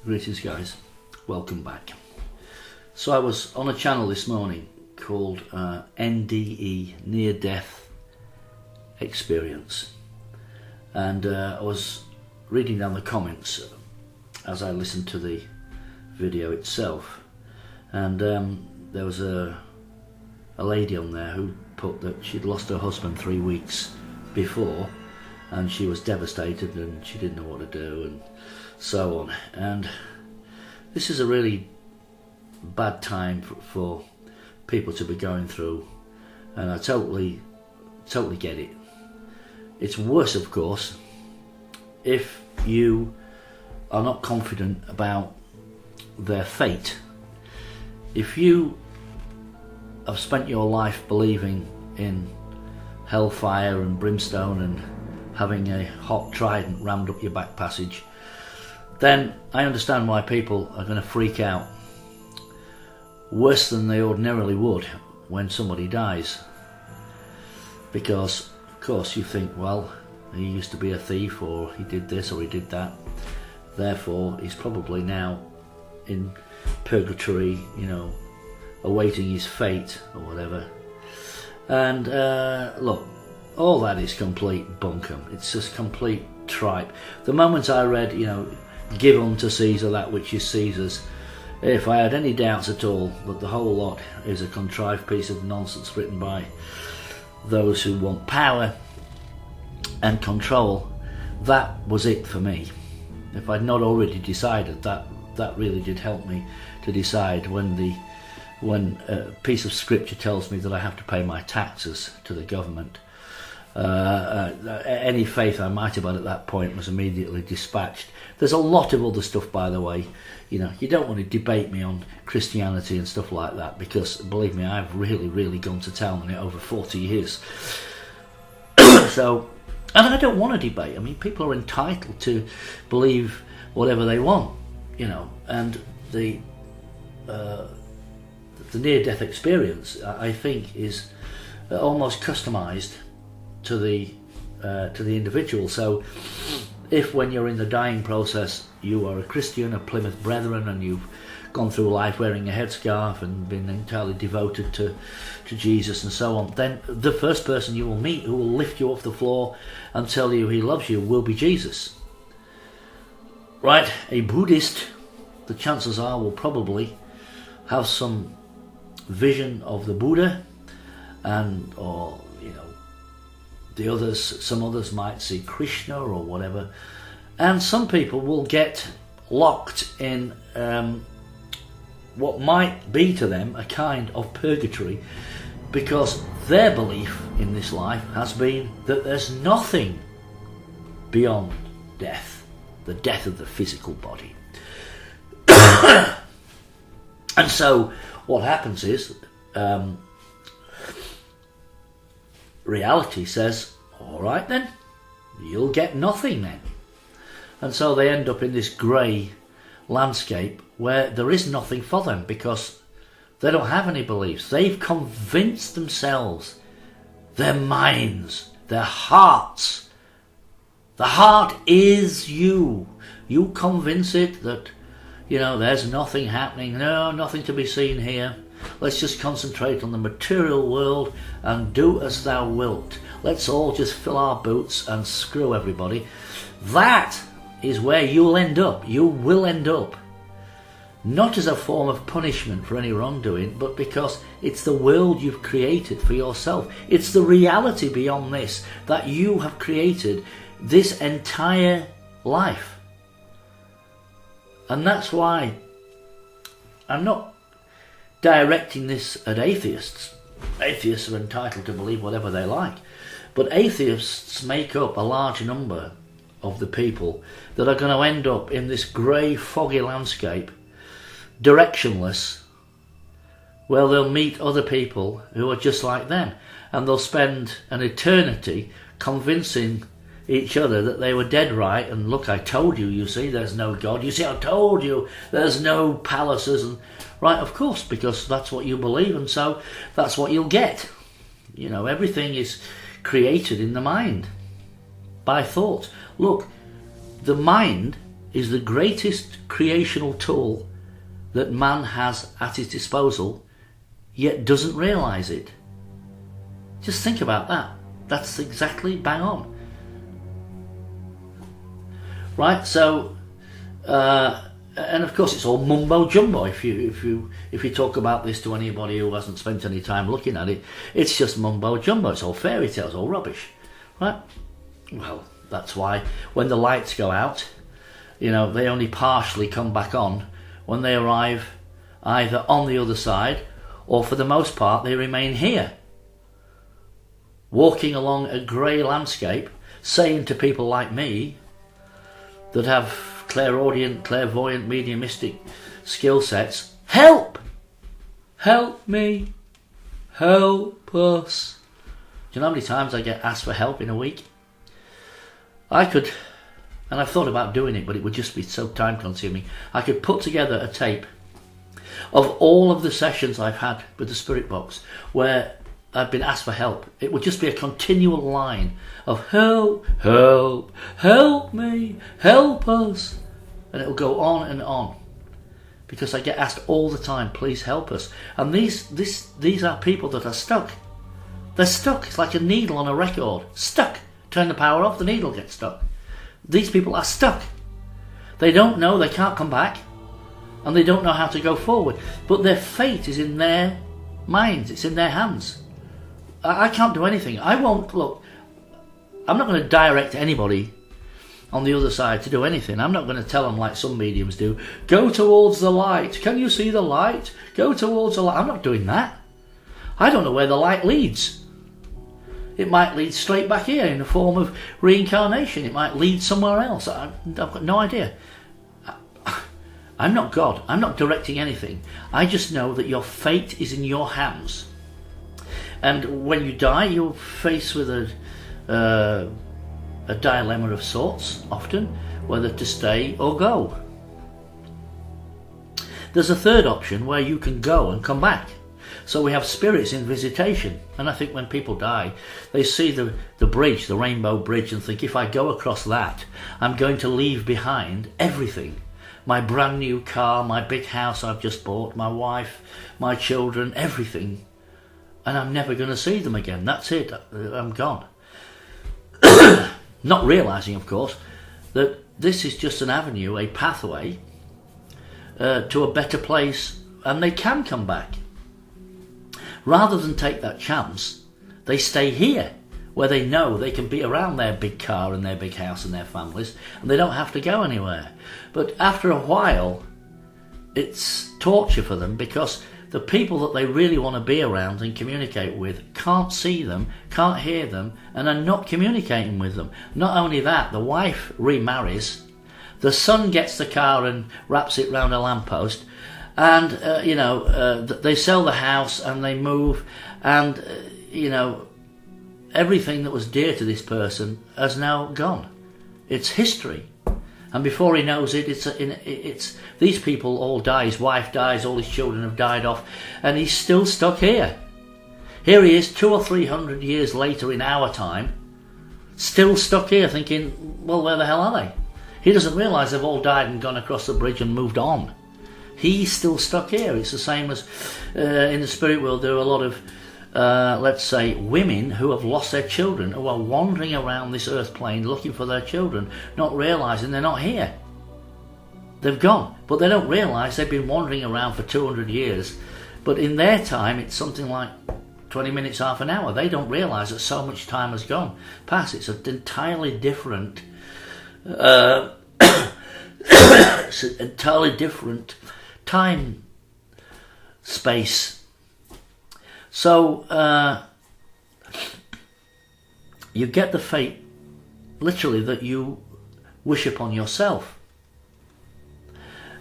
Greetings guys, welcome back. So I was on a channel this morning called NDE, Near Death Experience, and I was reading down the comments as I listened to the video itself, and there was a lady on there who put that she'd lost her husband 3 weeks before and she was devastated and she didn't know what to do and so on. And this is a really bad time for people to be going through, and I totally get it. It's worse, of course, if you are not confident about their fate. If you have spent your life believing in hellfire and brimstone and having a hot trident rammed up your back passage, then I understand why people are going to freak out worse than they ordinarily would when somebody dies. Because, of course, you think, well, he used to be a thief, or he did this, or he did that. Therefore, he's probably now in purgatory, you know, awaiting his fate, or whatever. And, look, all that is complete bunkum. It's just complete tripe. The moment I read, you know, give unto Caesar that which is Caesar's, if I had any doubts at all that the whole lot is a contrived piece of nonsense written by those who want power and control, that was it for me. If I'd not already decided, that really did help me to decide when a piece of scripture tells me that I have to pay my taxes to the government. Any faith I might have had at that point was immediately dispatched. There's a lot of other stuff, by the way. You know, you don't want to debate me on Christianity and stuff like that, because believe me, I've really gone to town on it over 40 years. So, and I don't want to debate. I mean, people are entitled to believe whatever they want, you know. And the near-death experience, I think, is almost customised to the individual. So if when you're in the dying process you are a Christian, a Plymouth Brethren, and you've gone through life wearing a headscarf and been entirely devoted to Jesus and so on, then the first person you will meet who will lift you off the floor and tell you he loves you will be Jesus. Right? A Buddhist, the chances are, will probably have some vision of the Buddha, and or you know, the others, some others might see Krishna or whatever, and some people will get locked in what might be to them a kind of purgatory, because their belief in this life has been that there's nothing beyond death, the death of the physical body. And so what happens is, reality says, all right then, you'll get nothing then. And so they end up in this grey landscape where there is nothing for them, because they don't have any beliefs. They've convinced themselves, their minds, their hearts. The heart is you. You convince it that, you know, there's nothing happening, no, nothing to be seen here. Let's just concentrate on the material world and do as thou wilt. Let's all just fill our boots and screw everybody. That is where you'll end up. You will end up. Not as a form of punishment for any wrongdoing, but because it's the world you've created for yourself. It's the reality beyond this that you have created this entire life. And that's why I'm not directing this at atheists. Atheists are entitled to believe whatever they like, but atheists make up a large number of the people that are going to end up in this grey, foggy landscape, directionless, where they'll meet other people who are just like them, and they'll spend an eternity convincing each other that they were dead right. And look, I told you, you see, there's no God. You see, I told you there's no palaces. And right, of course, because that's what you believe, and so that's what you'll get. You know, everything is created in the mind by thought. Look, the mind is the greatest creational tool that man has at his disposal, yet doesn't realise it. Just think about that. That's exactly bang on. Right, so and of course it's all mumbo jumbo. If you talk about this to anybody who hasn't spent any time looking at it, it's just mumbo jumbo. It's all fairy tales, all rubbish, right? Well, that's why when the lights go out, you know, they only partially come back on when they arrive either on the other side, or for the most part they remain here, walking along a grey landscape, saying to people like me that have clairaudient, clairvoyant, mediumistic skill sets, help! Help me! Help us! Do you know how many times I get asked for help in a week? I could, and I've thought about doing it, but it would just be so time consuming. I could put together a tape of all of the sessions I've had with the Spirit Box where I've been asked for help. It would just be a continual line of help, help, help me, help us. And it'll go on, because I get asked all the time, please help us. And these are people that are stuck. They're stuck. It's like a needle on a record. Stuck. Turn the power off, the needle gets stuck. These people are stuck. They don't know, they can't come back, and they don't know how to go forward. But their fate is in their minds. It's in their hands. I can't do anything. I won't, look, I'm not going to direct anybody on the other side to do anything. I'm not going to tell them like some mediums do, go towards the light. Can you see the light? Go towards the light. I'm not doing that. I don't know where the light leads. It might lead straight back here in the form of reincarnation. It might lead somewhere else. I've got no idea. I'm not God. I'm not directing anything. I just know that your fate is in your hands. And when you die, you're faced with a dilemma of sorts, often, whether to stay or go. There's a third option where you can go and come back. So we have spirits in visitation. And I think when people die, they see the bridge, the Rainbow Bridge, and think, if I go across that, I'm going to leave behind everything. My brand new car, my big house I've just bought, my wife, my children, everything. And I'm never going to see them again. That's it. I'm gone. Not realising, of course, that this is just an avenue, a pathway to a better place, and they can come back. Rather than take that chance, they stay here, where they know they can be around their big car and their big house and their families, and they don't have to go anywhere. But after a while, it's torture for them, because the people that they really want to be around and communicate with can't see them, can't hear them, and are not communicating with them. Not only that, the wife remarries, the son gets the car and wraps it round a lamppost, and they sell the house and they move, and everything that was dear to this person has now gone. It's history. And before he knows it, it's these people all die. His wife dies, all his children have died off, and he's still stuck here. Here he is 200 or 300 years later in our time, still stuck here thinking, well, where the hell are they? He doesn't realise they've all died and gone across the bridge and moved on. He's still stuck here. It's the same as in the spirit world. There are a lot of let's say, women who have lost their children, who are wandering around this earth plane looking for their children, not realising they're not here. They've gone, but they don't realise they've been wandering around for 200 years. But in their time, it's something like 20 minutes, half an hour. They don't realise that so much time has gone past. It's an entirely different, it's an entirely different time, space. So you get the fate, literally, that you wish upon yourself.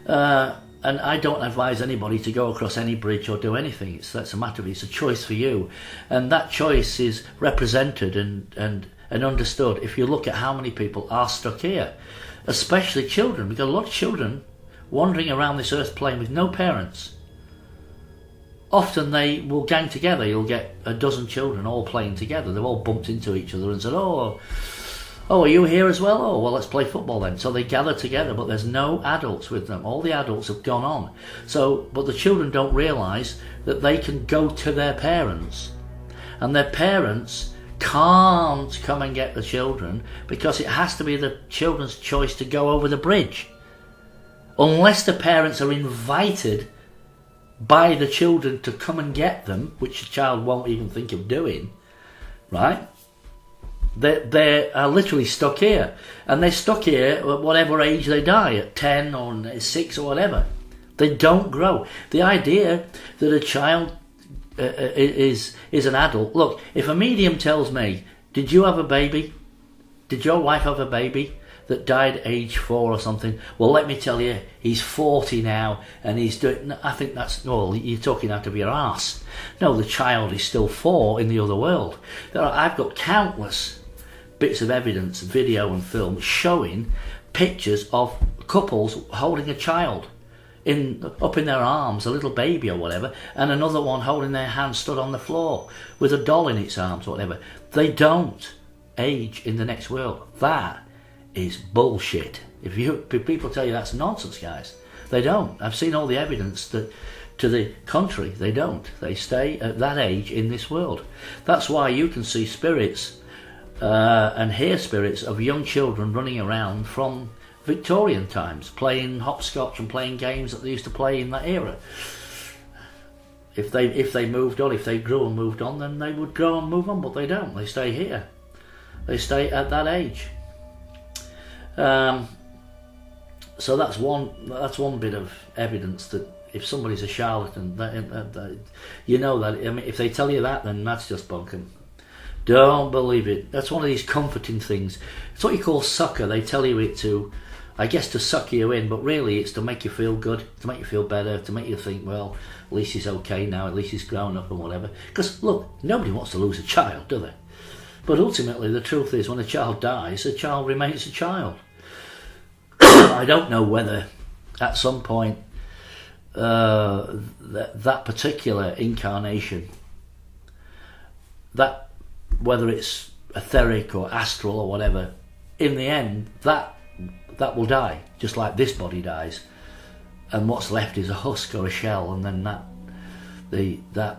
And I don't advise anybody to go across any bridge or do anything. That's a matter of, it's a choice for you. And that choice is represented and understood if you look at how many people are stuck here, especially children. We've got a lot of children wandering around this earth plane with no parents. Often they will gang together. You'll get a dozen children all playing together. They've all bumped into each other and said, oh, Oh, are you here as well? Oh, well, let's play football then. So they gather together, but there's no adults with them. All the adults have gone on. But the children don't realise that they can go to their parents, and their parents can't come and get the children because it has to be the children's choice to go over the bridge. Unless the parents are invited by the children to come and get them, which the child won't even think of doing, right? They are literally stuck here. And they're stuck here at whatever age they die, at 10 or 6 or whatever. They don't grow. The idea that a child is an adult. Look, if a medium tells me, did you have a baby? Did your wife have a baby that died at age 4 or something? Well, let me tell you, he's 40 now and he's doing... I think that's... Well, you're talking out of your arse. No, the child is still 4 in the other world. I've got countless bits of evidence, video and film, showing pictures of couples holding a child up in their arms, a little baby or whatever, and another one holding their hand stood on the floor with a doll in its arms or whatever. They don't age in the next world. That is bullshit. If people tell you that's nonsense, guys, they don't. I've seen all the evidence that to the contrary, they don't. They stay at that age in this world. That's why you can see spirits and hear spirits of young children running around from Victorian times, playing hopscotch and playing games that they used to play in that era. If they moved on, if they grew and moved on, then they would grow and move on, but they don't. They stay here. They stay at that age. So that's one bit of evidence that if somebody's a charlatan, you know that. I mean, if they tell you that, then that's just bunkum. Don't believe it. That's one of these comforting things. It's what you call sucker. They tell you it to, I guess, to suck you in, but really it's to make you feel good, to make you feel better, to make you think, well, at least he's okay now, at least he's grown up and whatever. Because look, nobody wants to lose a child, do they? But ultimately the truth is, when a child dies, a child remains a child. I don't know whether at some point that particular incarnation, that whether it's etheric or astral or whatever, in the end that will die, just like this body dies, and what's left is a husk or a shell, and then that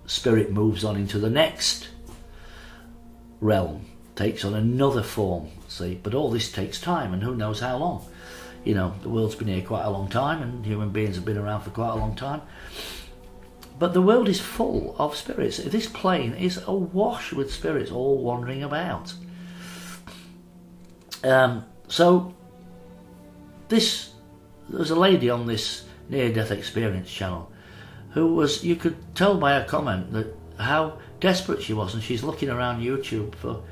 spirit moves on into the next realm, takes on another form. See, but all this takes time, and who knows how long. You know, the world's been here quite a long time, and human beings have been around for quite a long time. But the world is full of spirits. This plane is awash with spirits all wandering about. So there's a lady on this near-death experience channel who was, you could tell by her comment that how desperate she was, and she's looking around YouTube for,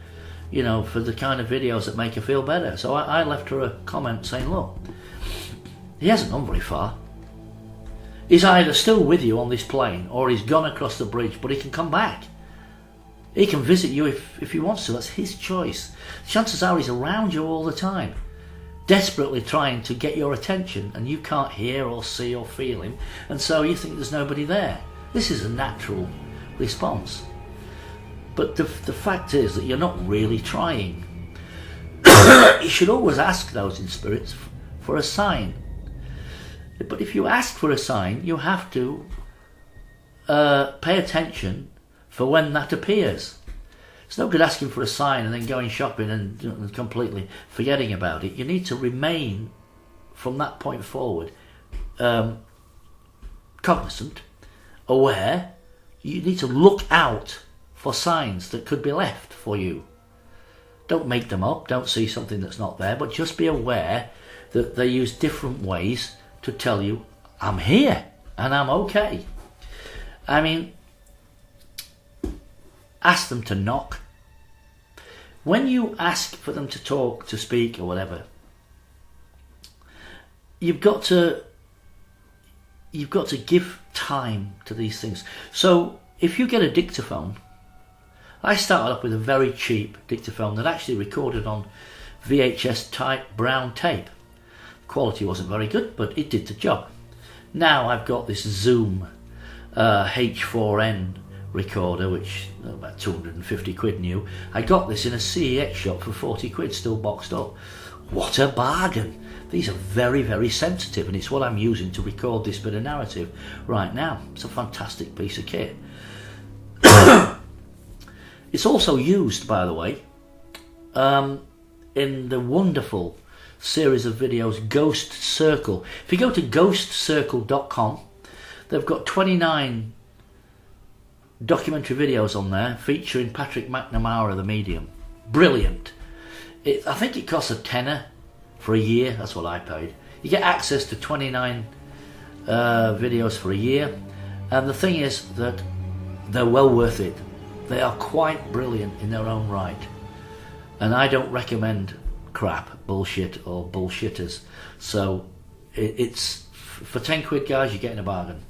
you know, for the kind of videos that make her feel better. So I left her a comment saying, look, he hasn't gone very far. He's either still with you on this plane or he's gone across the bridge, but he can come back. He can visit you if he wants to. That's his choice. Chances are he's around you all the time, desperately trying to get your attention, and you can't hear or see or feel him, and so you think there's nobody there. This is a natural response. But the fact is that you're not really trying. You should always ask those in spirits for a sign. But if you ask for a sign, you have to pay attention for when that appears. It's no good asking for a sign and then going shopping and completely forgetting about it. You need to remain, from that point forward, cognizant, aware. You need to look out for signs that could be left for you. Don't make them up, don't see something that's not there, but just be aware that they use different ways to tell you, I'm here and I'm okay. I mean, ask them to knock. When you ask for them to talk, to speak or whatever, you've got to give time to these things. So if you get a dictaphone, I started off with a very cheap dictaphone that actually recorded on VHS type brown tape. Quality wasn't very good, but it did the job. Now I've got this Zoom H4n recorder, which about 250 quid new. I got this in a CEX shop for 40 quid, still boxed up. What a bargain! These are very, very sensitive, and it's what I'm using to record this bit of narrative right now. It's a fantastic piece of kit. It's also used, by the way, in the wonderful series of videos Ghost Circle. If you go to ghostcircle.com, they've got 29 documentary videos on there featuring Patrick McNamara, the medium. Brilliant. I think it costs a tenner for a year. That's what I paid. You get access to 29 videos for a year, and the thing is that they're well worth it. They are quite brilliant in their own right, and I don't recommend crap, bullshit, or bullshitters. So it's for 10 quid, guys, you're getting a bargain,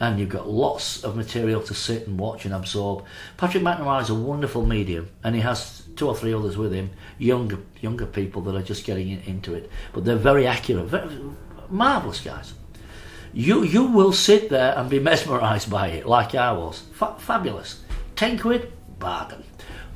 and you've got lots of material to sit and watch and absorb. Patrick McNamara is a wonderful medium, and he has 2 or 3 others with him, younger people that are just getting into it, but they're very accurate, very marvellous guys. You will sit there and be mesmerised by it, like I was. Fabulous. 10 quid, bargain.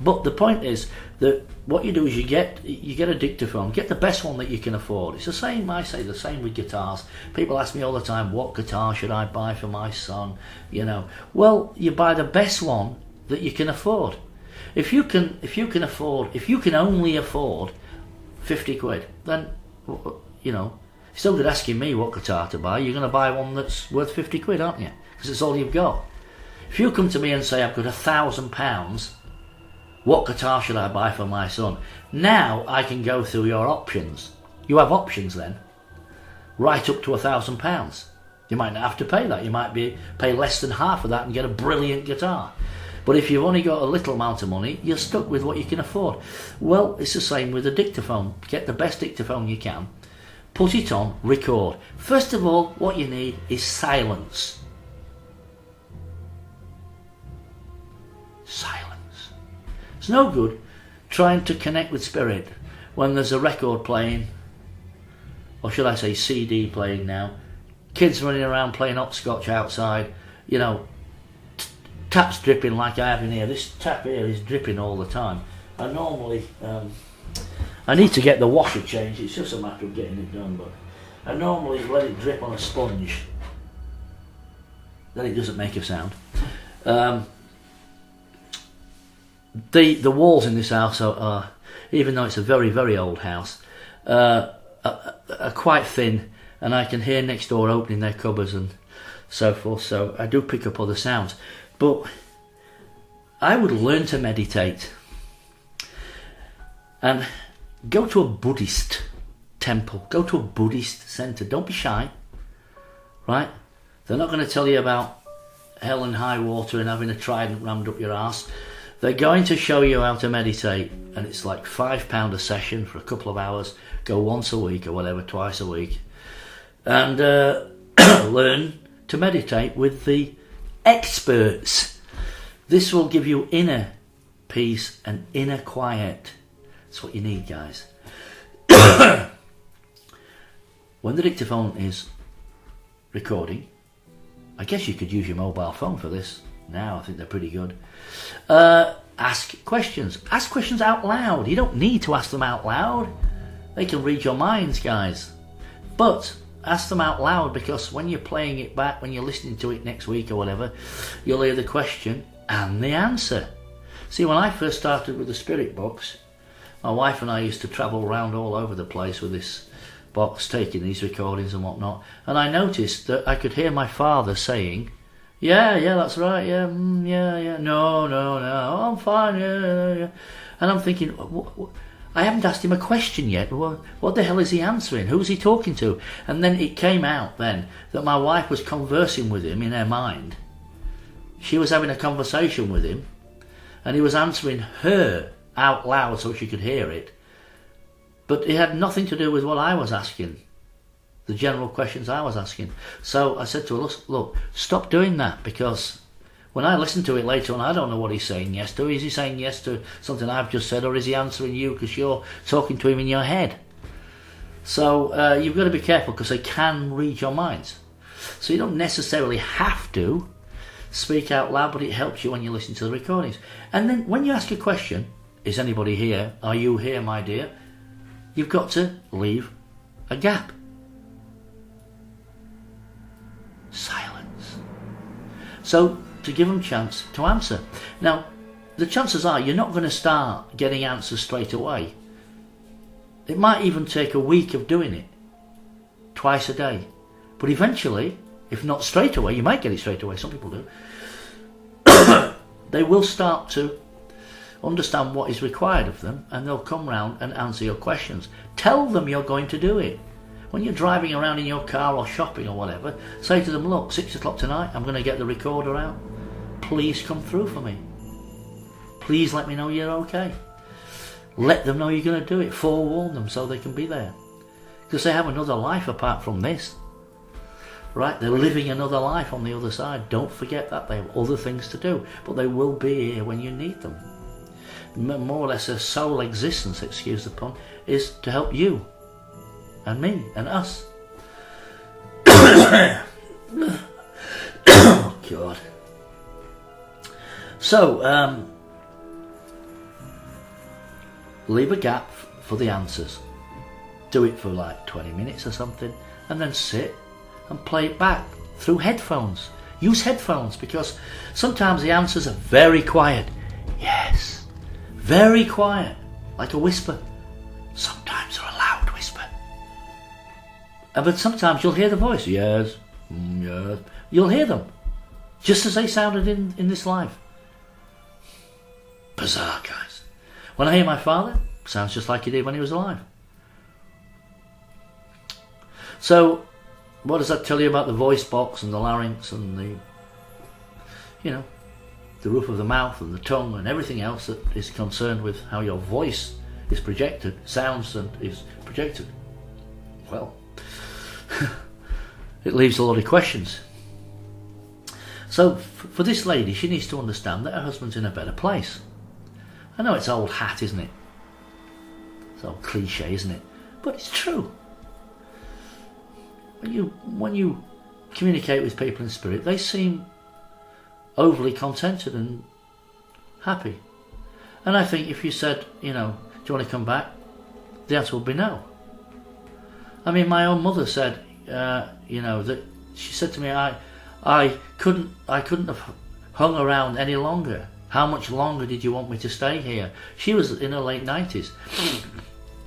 But the point is that what you do is you get a dictaphone, get the best one that you can afford. It's the same, I say, the same with guitars. People ask me all the time, what guitar should I buy for my son? You know, well, you buy the best one that you can afford. If you can only afford 50 quid, then, you know, it's no good asking me what guitar to buy. You're going to buy one that's worth 50 quid, aren't you? Because it's all you've got. If you come to me and say, I've got £1,000, what guitar should I buy for my son? Now I can go through your options. You have options then, right up to £1,000. You might not have to pay that. You might pay less than half of that and get a brilliant guitar. But if you've only got a little amount of money, you're stuck with what you can afford. Well, it's the same with a dictaphone. Get the best dictaphone you can, put it on, record. First of all, what you need is silence. Silence. It's no good trying to connect with spirit when there's a record playing, or should I say CD playing now, kids running around playing hopscotch outside, you know, taps dripping like I have in here. This tap here is dripping all the time. I normally, I need to get the washer changed. It's just a matter of getting it done, but I normally let it drip on a sponge. Then it doesn't make a sound. The walls in this house are, even though it's a very, very old house, are quite thin, and I can hear next door opening their cupboards and so forth, so I do pick up other sounds. But I would learn to meditate and go to a Buddhist temple, go to a Buddhist centre. Don't be shy, right? They're not going to tell you about hell and high water and having a trident rammed up your arse. They're going to show you how to meditate, and it's like £5 a session for a couple of hours. Go once a week or whatever, twice a week, and learn to meditate with the experts. This will give you inner peace and inner quiet. That's what you need, guys. When the dictaphone is recording, I guess you could use your mobile phone for this. Now I think they're pretty good. Ask questions. Ask questions out loud. You don't need to ask them out loud. They can read your minds, guys. But ask them out loud, because when you're playing it back, when you're listening to it next week or whatever, you'll hear the question and the answer. See, when I first started with the Spirit Box, my wife and I used to travel around all over the place with this box, taking these recordings and whatnot, and I noticed that I could hear my father saying, yeah, that's right, yeah, no, I'm fine, yeah. And I'm thinking, I haven't asked him a question yet. What the hell is he answering? Who's he talking to? And then it came out then that my wife was conversing with him in her mind. She was having a conversation with him, and he was answering her out loud so she could hear it. But it had nothing to do with what I was asking, the general questions I was asking. So I said to her, look, stop doing that, because when I listen to it later on, I don't know what he's saying yes to. Is he saying yes to something I've just said, or is he answering you because you're talking to him in your head? So you've got to be careful, because they can read your minds. So you don't necessarily have to speak out loud, but it helps you when you listen to the recordings. And then when you ask a question, is anybody here? Are you here, my dear? You've got to leave a gap. Silence. So to give them a chance to answer. Now, the chances are you're not going to start getting answers straight away. It might even take a week of doing it, twice a day. But eventually, if not straight away, you might get it straight away, some people do, they will start to understand what is required of them, and they'll come round and answer your questions. Tell them you're going to do it. When you're driving around in your car or shopping or whatever, say to them, look, 6 o'clock tonight, I'm going to get the recorder out. Please come through for me. Please let me know you're okay. Let them know you're going to do it. Forewarn them so they can be there. Because they have another life apart from this. Right? They're living another life on the other side. Don't forget that. They have other things to do. But they will be here when you need them. More or less, their sole existence, excuse the pun, is to help you and me and us. Oh, God. So, leave a gap for the answers. Do it for like 20 minutes or something, and then sit and play it back through headphones. Use headphones, because sometimes the answers are very quiet. Yes, very quiet, like a whisper. Sometimes they're a loud whisper. But sometimes you'll hear the voice. Yes, yes. You'll hear them, just as they sounded in this live. Bizarre, guys. When I hear my father, sounds just like he did when he was alive. So, what does that tell you about the voice box and the larynx and the, the roof of the mouth and the tongue and everything else that is concerned with how your voice is projected, sounds and is projected? Well, it leaves a lot of questions. So, for this lady, she needs to understand that her husband's in a better place. I know it's old hat, isn't it? It's old cliche, isn't it? But it's true. When you communicate with people in spirit, they seem overly contented and happy. And I think if you said, do you want to come back? The answer would be no. I mean, my own mother said, that she said to me, I couldn't have hung around any longer. How much longer did you want me to stay here? She was in her late 90s.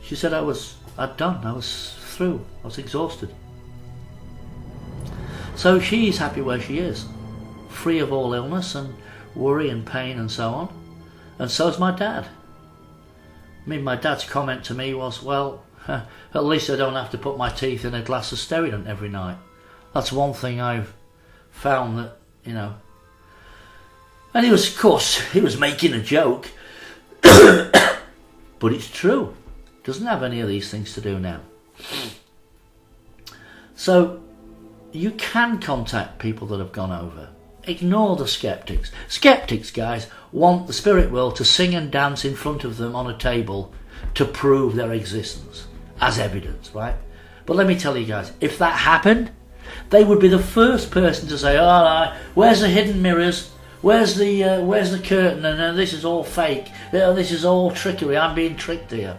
She said I'd done. I was through. I was exhausted. So she's happy where she is, free of all illness and worry and pain and so on. And so's my dad. I mean, my dad's comment to me was, well, at least I don't have to put my teeth in a glass of Sterident every night. That's one thing I've found that, And he was making a joke. But it's true. Doesn't have any of these things to do now. So, you can contact people that have gone over. Ignore the skeptics. Skeptics, guys, want the spirit world to sing and dance in front of them on a table to prove their existence as evidence, right? But let me tell you guys, if that happened, they would be the first person to say, all right, where's the hidden mirrors? Where's the curtain? And this is all fake. This is all trickery. I'm being tricked here,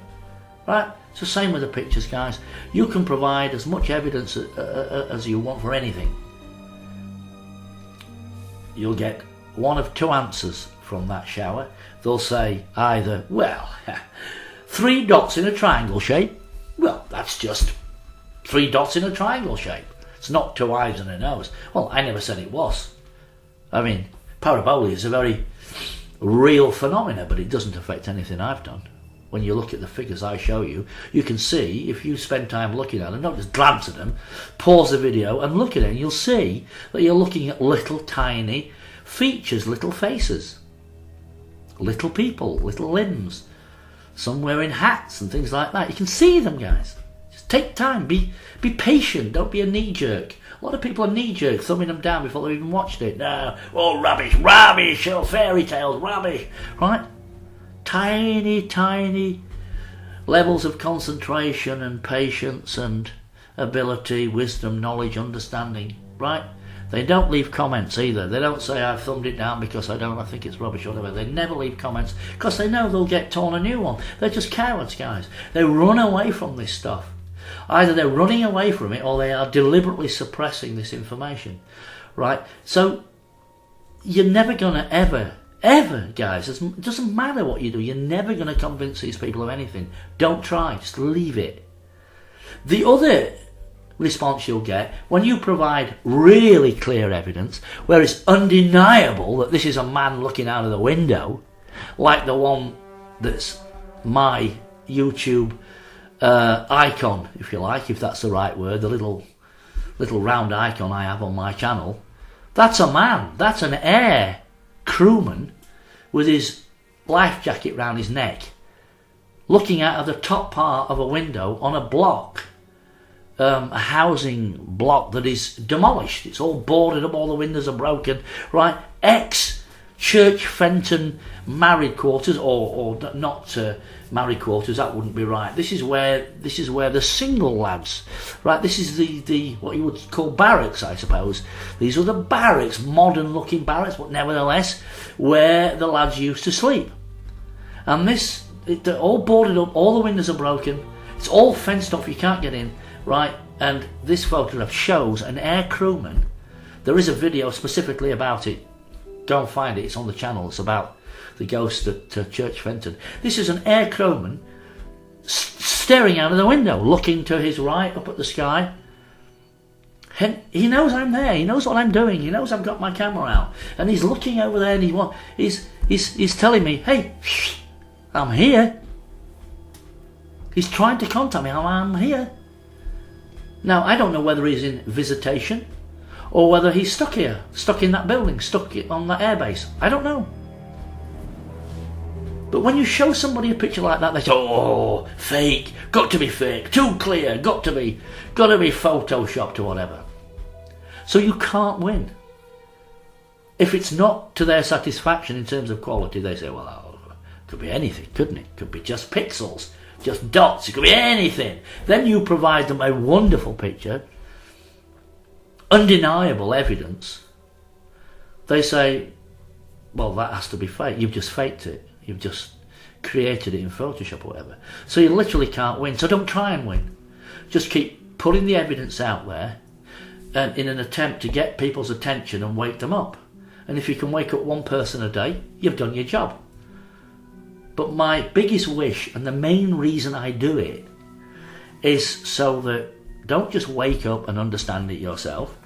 right? It's the same with the pictures, guys. You can provide as much evidence as you want for anything. You'll get one of two answers from that shower. They'll say either, well, 3 dots in a triangle shape. Well, that's just 3 dots in a triangle shape. It's not 2 eyes and a nose. Well, I never said it was. I mean, parabolia is a very real phenomena, but it doesn't affect anything I've done. When you look at the figures I show you, you can see, if you spend time looking at them, not just glance at them, pause the video and look at it, and you'll see that you're looking at little tiny features, little faces, little people, little limbs, some wearing hats and things like that. You can see them, guys. Just take time, be patient, don't be a knee-jerk. A lot of people are knee-jerk, thumbing them down before they've even watched it. No, oh, rubbish, oh, fairy tales, rubbish, right? Tiny, tiny levels of concentration and patience and ability, wisdom, knowledge, understanding, right? They don't leave comments either. They don't say, I've thumbed it down because I think it's rubbish or whatever. They never leave comments because they know they'll get torn a new one. They're just cowards, guys. They run away from this stuff. Either they're running away from it or they are deliberately suppressing this information, right? So you're never going to ever, guys, it doesn't matter what you do, you're never going to convince these people of anything. Don't try, just leave it. The other response you'll get when you provide really clear evidence where it's undeniable that this is a man looking out of the window, like the one that's my YouTube icon, if you like, if that's the right word, the little round icon I have on my channel. That's a man, that's an air crewman with his life jacket round his neck, looking out of the top part of a window on a block, a housing block that is demolished. It's all boarded up, all the windows are broken, right? Church Fenton married quarters, or not married quarters, that wouldn't be right. This is where the single lads, right? This is the what you would call barracks, I suppose. These are the barracks, modern looking barracks, but nevertheless where the lads used to sleep. And they're all boarded up, all the windows are broken, it's all fenced off, you can't get in, right? And this photograph shows an air crewman. There is a video specifically about it. Go and find it, it's on the channel. It's about the ghost at Church Fenton. This is an air crewman staring out of the window, looking to his right up at the sky. And he knows I'm there, he knows what I'm doing, he knows I've got my camera out. And he's looking over there and he's telling me, hey, I'm here. He's trying to contact me, I'm here. Now, I don't know whether he's in visitation or whether he's stuck here, stuck in that building, stuck on that airbase. I don't know. But when you show somebody a picture like that, they say, oh, fake, got to be fake, too clear, got to be photoshopped or whatever. So you can't win. If it's not to their satisfaction in terms of quality, they say, well, it could be anything, couldn't it? It could be just pixels, just dots, it could be anything. Then you provide them a wonderful picture, undeniable evidence. They say, well, that has to be fake. You've just faked it. You've just created it in Photoshop or whatever. So you literally can't win. So don't try and win. Just keep putting the evidence out there and in an attempt to get people's attention and wake them up. And if you can wake up one person a day, you've done your job. But my biggest wish, and the main reason I do it, is so that don't just wake up and understand it yourself.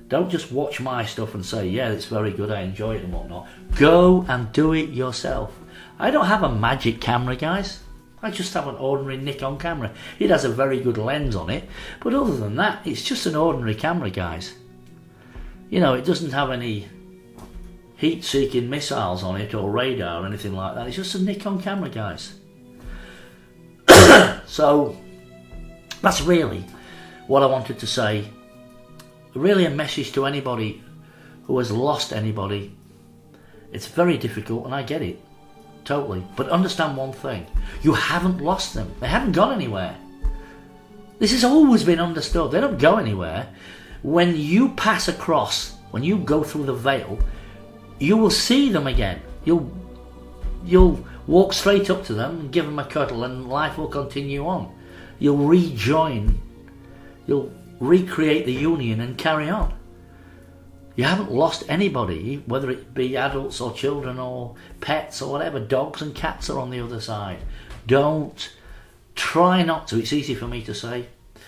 Don't just watch my stuff and say, yeah, it's very good, I enjoy it and whatnot. Go and do it yourself. I don't have a magic camera, guys. I just have an ordinary Nikon camera. It has a very good lens on it, but other than that, it's just an ordinary camera, guys. You know, it doesn't have any heat-seeking missiles on it or radar or anything like that. It's just a Nikon camera, guys. So that's really what I wanted to say. Really a message to anybody who has lost anybody. It's very difficult, and I get it, totally. But understand one thing, you haven't lost them. They haven't gone anywhere. This has always been understood. They don't go anywhere. When you pass across, when you go through the veil, you will see them again. You'll walk straight up to them and give them a cuddle, and life will continue on. You'll rejoin. You'll recreate the union and carry on. You haven't lost anybody, whether it be adults or children or pets or whatever. Dogs and cats are on the other side. Don't try not to. It's easy for me to say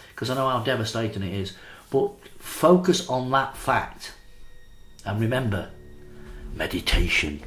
because I know how devastating it is, but focus on that fact and remember, meditation